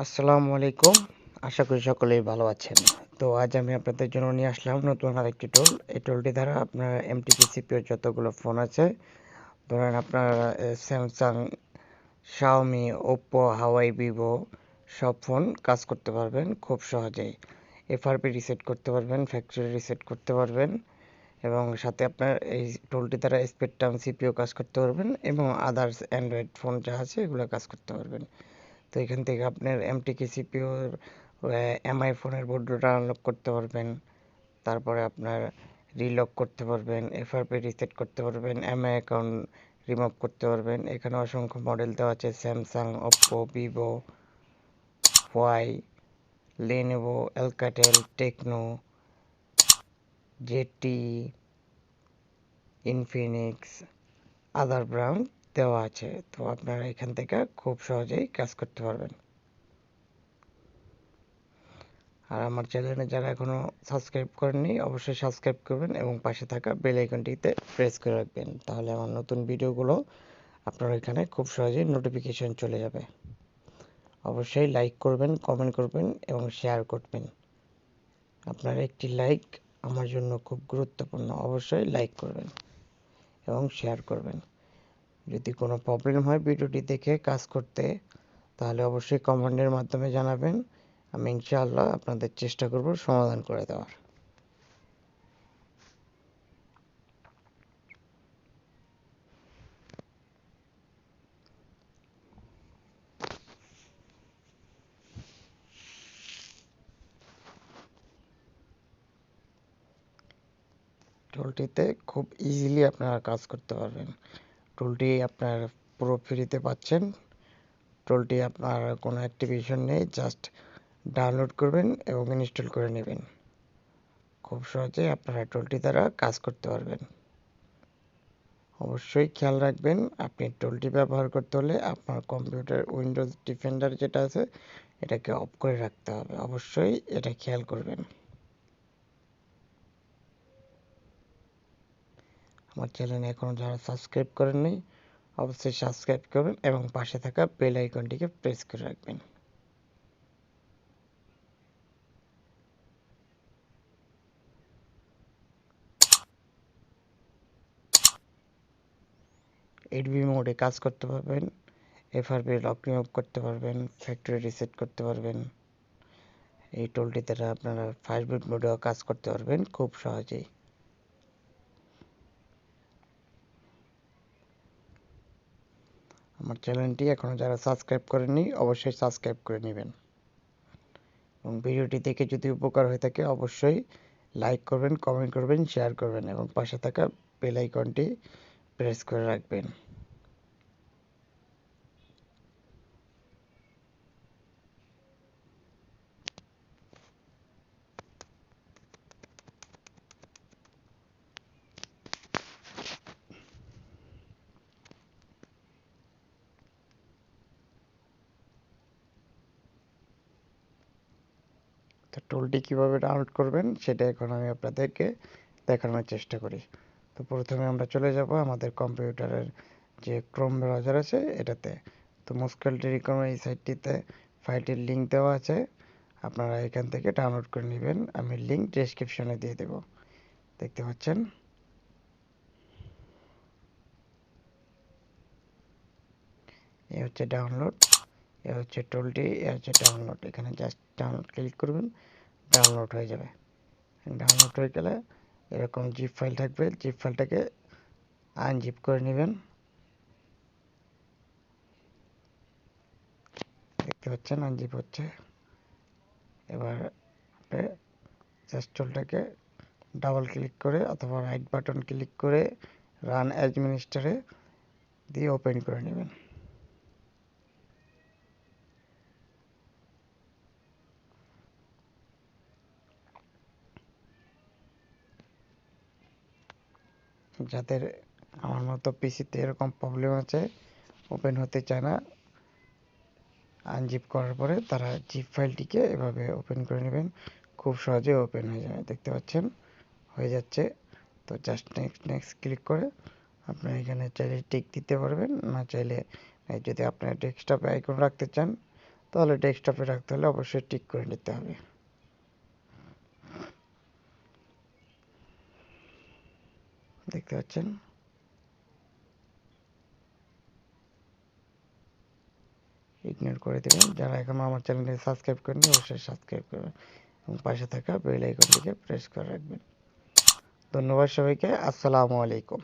আসসালামু আলাইকুম। আশা করি সকলেই ভালো আছেন। তো আজ আমি আপনাদের জন্য নিয়ে আসলাম নতুন আরেকটি টুল। এই টুলটি দ্বারা আপনার MTK CPU যতগুলো ফোন আছে, ধরেন আপনার স্যামসাং, Xiaomi, oppo, হাওয়াই, vivo সব ফোন কাজ করতে পারবেন খুব সহজেই। FRP রিসেট করতে পারবেন, ফ্যাক্টরি রিসেট করতে পারবেন এবং সাথে আপনার এই টুলটি দ্বারা স্পেকট্রাম CPU কাজ করতে পারবেন এবং আদার্স অ্যান্ড্রয়েড ফোন যা আছে এগুলো কাজ করতে পারবেন। তো এখান থেকে আপনার MTK CPUর MI ফোনের বোর্ডটা আনলক করতে পারবেন, তারপরে আপনার রিলক করতে পারবেন, FRP রিসেট করতে পারবেন, MI অ্যাকাউন্ট রিমুভ করতে পারবেন। এখানে অসংখ্য মডেল দেওয়া আছে স্যামসাং, ওপ্পো, ভিভো, ওয়াই, Lenovo, Alcatel, Tecno, ZTE, Infinix, other brand দেওয়া আছে। তো আপনারা এখান থেকে খুব সহজেই কাজ করতে পারবেন। আর আমার চ্যানেলে যারা এখনও সাবস্ক্রাইব করেননি অবশ্যই সাবস্ক্রাইব করবেন এবং পাশে থাকা বেল আইকনটিতে প্রেস করে রাখবেন, তাহলে আমার নতুন ভিডিওগুলো আপনার এখানে খুব সহজেই নোটিফিকেশন চলে যাবে। অবশ্যই লাইক করবেন, কমেন্ট করবেন এবং শেয়ার করবেন। আপনার একটি লাইক আমার জন্য খুব গুরুত্বপূর্ণ। অবশ্যই লাইক করবেন এবং শেয়ার করবেন। যদি কোনো প্রবলেম হয় ভিডিওটি দেখে কাজ করতে, তাহলে অবশ্যই কমেন্টের মাধ্যমে জানাবেন। আমি ইনশাআল্লাহ আপনাদের চেষ্টা করব সমাধান করে দেওয়ার। টুলটিতে খুব ইজিলি আপনারা কাজ করতে পারবেন। টুলটি আপনার পুরো ফ্রিতে পাচ্ছেন। টুলটি আপনার কোনো অ্যাক্টিভেশন নেই, জাস্ট ডাউনলোড করবেন এবং ইনস্টল করে নেবেন। খুব সহজেই আপনারা টুলটি দ্বারা কাজ করতে পারবেন। অবশ্যই খেয়াল রাখবেন, আপনি টুলটি ব্যবহার করতে হলে আপনার কম্পিউটার উইন্ডোজ ডিফেন্ডার যেটা আছে এটাকে অফ করে রাখতে হবে। অবশ্যই এটা খেয়াল করবেন। আমার চ্যানেলে এখনও যারা সাবস্ক্রাইব করেননি অবশ্যই সাবস্ক্রাইব করবেন এবং পাশে থাকা বেল আইকনটিকে প্রেস করে রাখবেন। এইচবি মোডে কাজ করতে পারবেন, এফআরপি লক রিমুভ করতে পারবেন, ফ্যাক্টরি রিসেট করতে পারবেন। এই টুলটি দ্বারা আপনারা ফাস্ট বুট মোডেও কাজ করতে পারবেন খুব সহজেই। আমার চ্যানেলটি এখনও যারা সাবস্ক্রাইব করেননি অবশ্যই সাবস্ক্রাইব করে নেবেন এবং ভিডিওটি দেখে যদি উপকার হয়ে থাকে অবশ্যই লাইক করবেন, কমেন্ট করবেন, শেয়ার করবেন এবং পাশে থাকা বেল আইকনটি প্রেস করে রাখবেন। তো টুলটি কীভাবে ডাউনলোড করবেন সেটা এখন আমি আপনাদেরকে দেখানোর চেষ্টা করি। তো প্রথমে আমরা চলে যাব আমাদের কম্পিউটারের যে ক্রোম ব্রাউজার আছে এটাতে। তো মুস্কান টেলিকম এই সাইটটিতে ফাইলটির লিঙ্ক দেওয়া আছে, আপনারা এখান থেকে ডাউনলোড করে নেবেন। আমি লিঙ্ক ডেসক্রিপশনে দিয়ে দেব। দেখতে পাচ্ছেন, এ হচ্ছে ডাউনলোড, এ হচ্ছে টুলটি, এ হচ্ছে ডাউনলোড। এখানে জাস্ট ডাউনলোড ক্লিক করবেন, ডাউনলোড হয়ে যাবে। ডাউনলোড হয়ে গেলে এরকম জিপ ফাইল থাকবে, জিপ ফাইলটাকে আনজিপ করে নেবেন। দেখতে পাচ্ছেন আনজিপ হচ্ছে। এবার জাস্ট টুলটাকে ডাবল ক্লিক করে অথবা রাইট বাটন ক্লিক করে রান অ্যাডমিনিস্ট্রেটরে দিয়ে ওপেন করে নেবেন। যাদের আমার মতো পিসিতে এরকম প্রবলেম আছে, ওপেন হতে চায় না, আনজিপ করার পরে তারা জিপ ফাইলটিকে এভাবে ওপেন করে নেবেন, খুব সহজে ওপেন হয়ে যাবে। দেখতে পাচ্ছেন হয়ে যাচ্ছে। তো জাস্ট নেক্সট নেক্সট ক্লিক করে আপনার এখানে চাইলে টিক দিতে পারবেন, না চাইলে যদি আপনার ডেস্কটপে আইকন রাখতে চান তাহলে ডেস্কটপে রাখতে হলে অবশ্যই টিক করে নিতে হবে। দেখতে পাচ্ছেন, ইগনোর করে দেবেন। যারা এখনো আমার চ্যানেলটি সাবস্ক্রাইব করেনি অবশ্যই সাবস্ক্রাইব করবেন এবং পাশে থাকা বেল আইকনটিকে প্রেস করে রাখবেন। ধন্যবাদ সবাইকে। আসসালামু আলাইকুম।